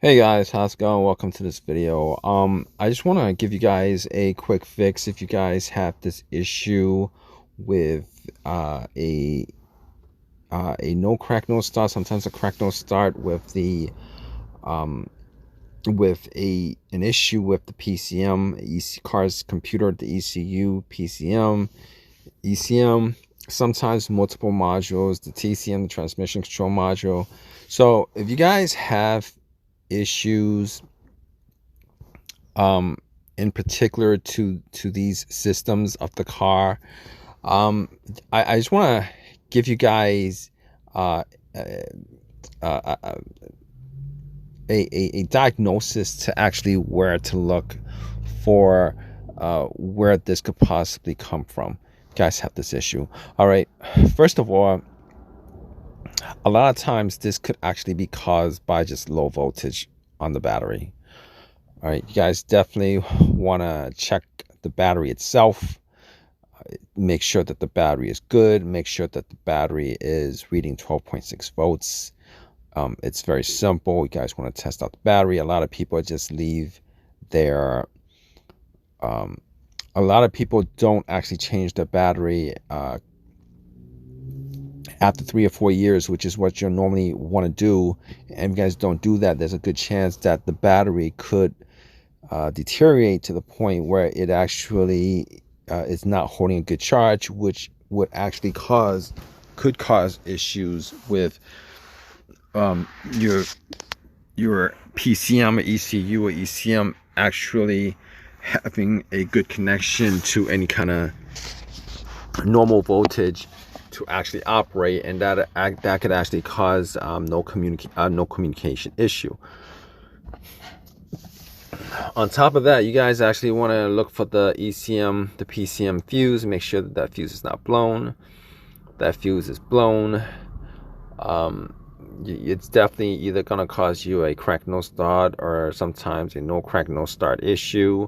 Hey guys, how's it going? Welcome to this video. I just want to give you guys a quick fix if you guys have this issue with a no crack no start. Sometimes a crack no start with the with an issue with the PCM, car's computer, the ECU, PCM, ECM. Sometimes multiple modules, the TCM, the transmission control module. So if you guys have issues in particular to these systems of the car, I just want to give you guys uh, uh, uh, a diagnosis to actually where to look for where this could possibly come from. You guys have this issue. All right, first of all, a lot of times this could actually be caused by just low voltage on the battery. All right, you guys definitely want to check the battery itself. Make sure that the battery is good. Make sure that the battery is reading 12.6 volts. It's very simple. You guys want to test out the battery. A lot of people just leave their a lot of people don't actually change the battery after 3 or 4 years, which is what you normally want to do. And if you guys don't do that, there's a good chance that the battery could deteriorate to the point where it actually is not holding a good charge, which would actually could cause issues with your PCM or ECU or ECM actually having a good connection to any kind of normal voltage to actually operate, and that could actually cause no communication issue. On top of that, you guys actually want to look for the ECM, the PCM fuse. Make sure that that fuse is not blown. That fuse is blown. It's definitely either going to cause you a crack no start or sometimes a no crack no start issue.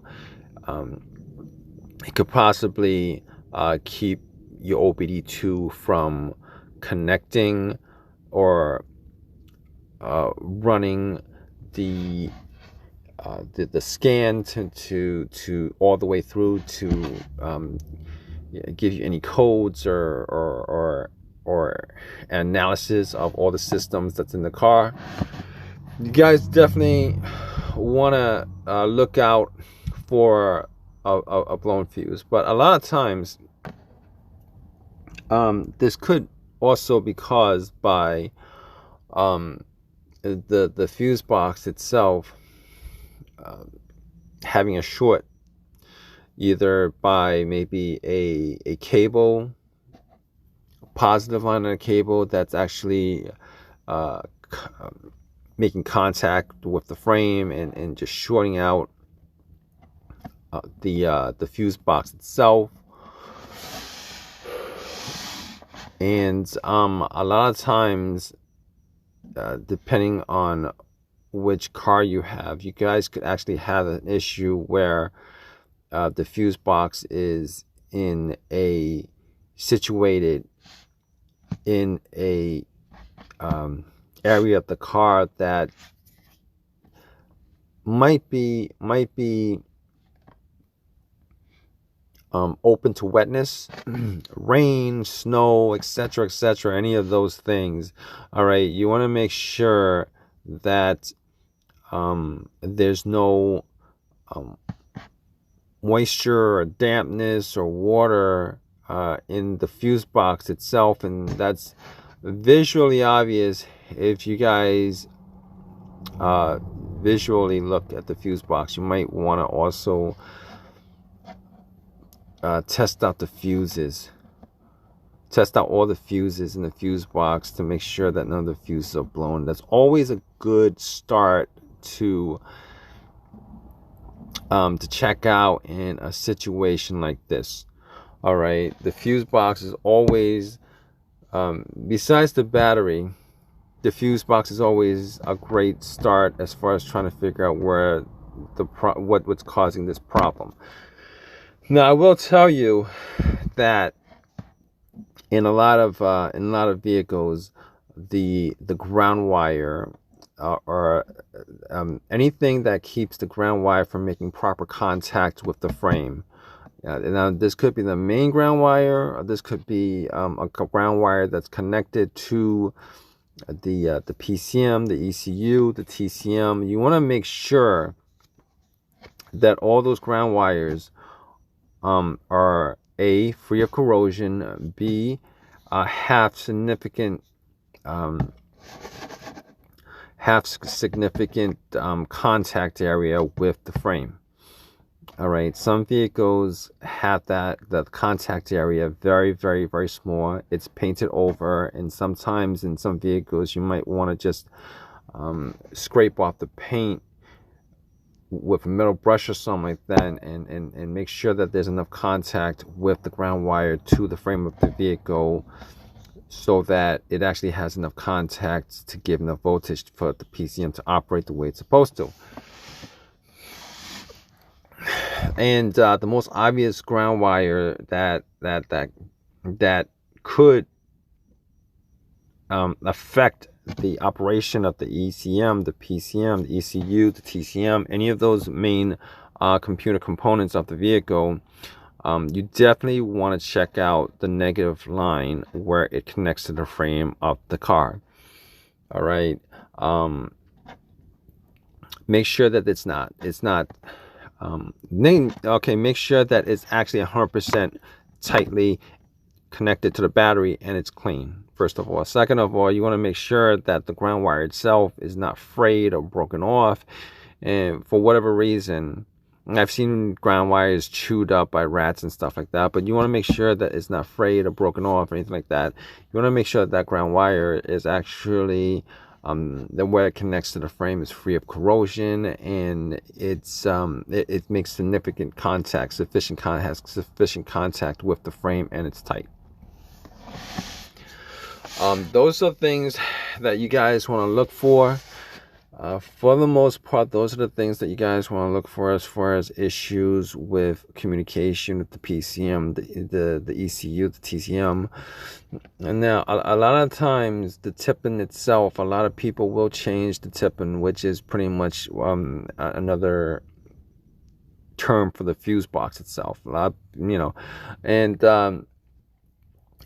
It could possibly keep your OBD2 from connecting or running the scan to all the way through to give you any codes or analysis of all the systems that's in the car. You guys definitely want to look out for a blown fuse, but a lot of times this could also be caused by the fuse box itself having a short, either by maybe a cable, positive line on a cable that's actually making contact with the frame and just shorting out the fuse box itself. And a lot of times, depending on which car you have, you guys could actually have an issue where the fuse box is situated in a area of the car that might be open to wetness, rain, snow, etc., etc., any of those things. All right, you want to make sure that there's no moisture or dampness or water in the fuse box itself, and that's visually obvious if you guys visually look at the fuse box. You might want to also test out the fuses. Test out all the fuses in the fuse box to make sure that none of the fuses are blown. That's always a good start to check out in a situation like this. All right, the fuse box is always, besides the battery, the fuse box is always a great start as far as trying to figure out where what's causing this problem. Now, I will tell you that in a lot of vehicles, the ground wire or anything that keeps the ground wire from making proper contact with the frame. Now this could be the main ground wire, or this could be a ground wire that's connected to the PCM, the ECU, the TCM. You want to make sure that all those ground wires are A, free of corrosion, B, have significant contact area with the frame. All right, some vehicles have the contact area very, very, very small. It's painted over, and sometimes in some vehicles you might want to just scrape off the paint with a metal brush or something like that, and make sure that there's enough contact with the ground wire to the frame of the vehicle, so that it actually has enough contact to give enough voltage for the PCM to operate the way it's supposed to. And the most obvious ground wire that could affect the operation of the ECM, the PCM, the ECU, the TCM, any of those main computer components of the vehicle, you definitely want to check out the negative line where it connects to the frame of the car. All right, make sure that it's not make sure that it's actually 100% tightly connected to the battery and it's clean, first of all. Second of all, you want to make sure that the ground wire itself is not frayed or broken off, and for whatever reason, I've seen ground wires chewed up by rats and stuff like that, but you want to make sure that it's not frayed or broken off or anything like that. You want to make sure that ground wire is actually where it connects to the frame is free of corrosion, and it makes significant contact, has sufficient contact with the frame, and it's tight. Those are things that you guys want to look for. For the most part, those are the things that you guys want to look for as far as issues with communication with the PCM, the ECU, the TCM. And now, a lot of times, the tipping itself, a lot of people will change the tipping, which is pretty much another term for the fuse box itself. A lot, and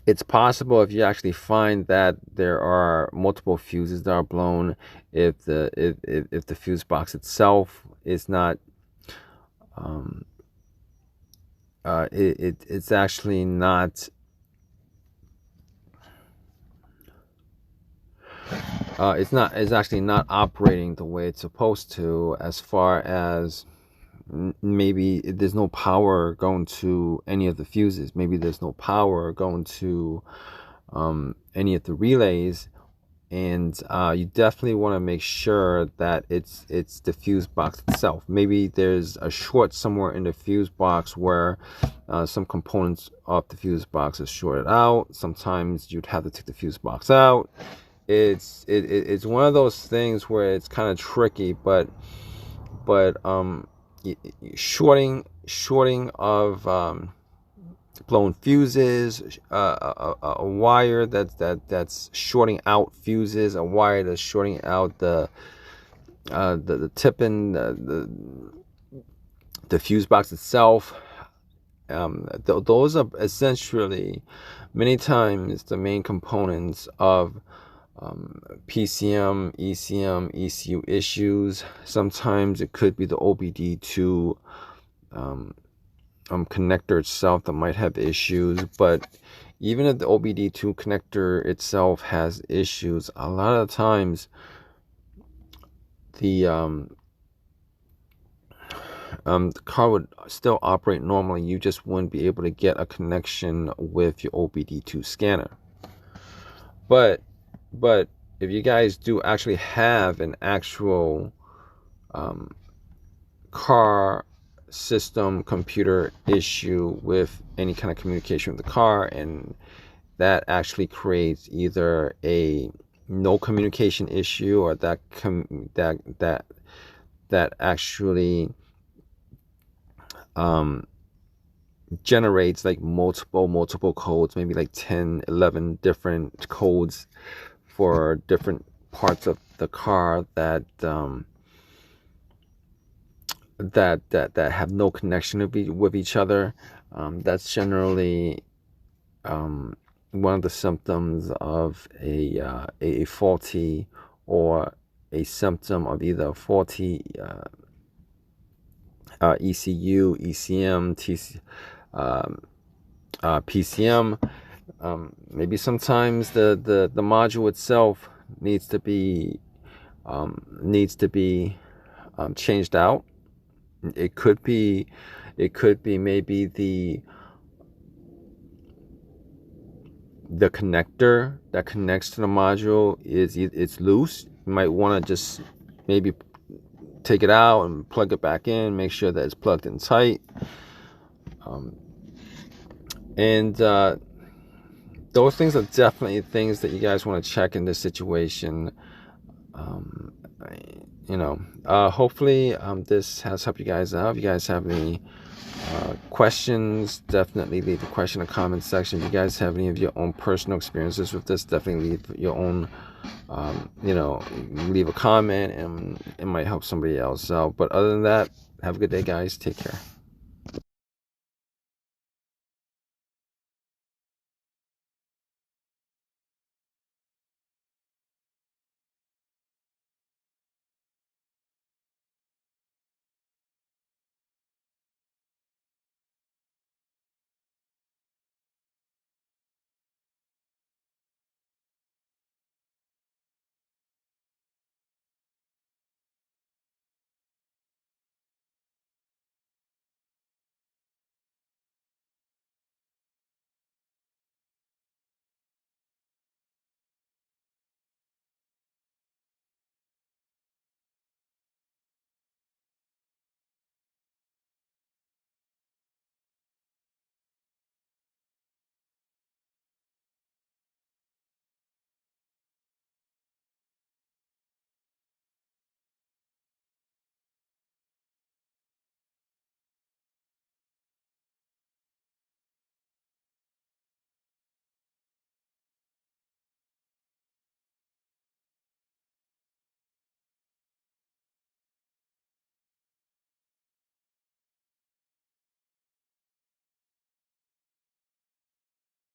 it's possible, if you actually find that there are multiple fuses that are blown, if the fuse box itself is not it's actually not it's actually not operating the way it's supposed to, as far as maybe there's no power going to any of the fuses, maybe there's no power going to any of the relays, and you definitely want to make sure that it's the fuse box itself. Maybe there's a short somewhere in the fuse box where some components of the fuse box is shorted out. Sometimes you'd have to take the fuse box out. It's one of those things where it's kind of tricky, but shorting of blown fuses, a wire that's shorting out fuses, a wire that's shorting out the tipping, the fuse box itself. Those are essentially many times the main components of PCM, ECM, ECU issues. Sometimes it could be the OBD2 connector itself that might have issues, but even if the OBD2 connector itself has issues, a lot of times the car would still operate normally. You just wouldn't be able to get a connection with your OBD2 scanner. But if you guys do actually have an actual car system computer issue with any kind of communication with the car, and that actually creates either a no communication issue, or that actually generates like multiple codes, maybe like 10, 11 different codes for different parts of the car that that have no connection with each other. That's generally one of the symptoms of a faulty, or a symptom of either faulty ECU, ECM, PCM. Maybe sometimes the module itself needs to be changed out. It could be maybe the connector that connects to the module it's loose. You might want to just maybe take it out and plug it back in, make sure that it's plugged in tight. And those things are definitely things that you guys want to check in this situation. Hopefully this has helped you guys out. If you guys have any questions, definitely leave the question in the comment section. If you guys have any of your own personal experiences with this, definitely leave your own leave a comment, and it might help somebody else out. But other than that, have a good day, guys. Take care.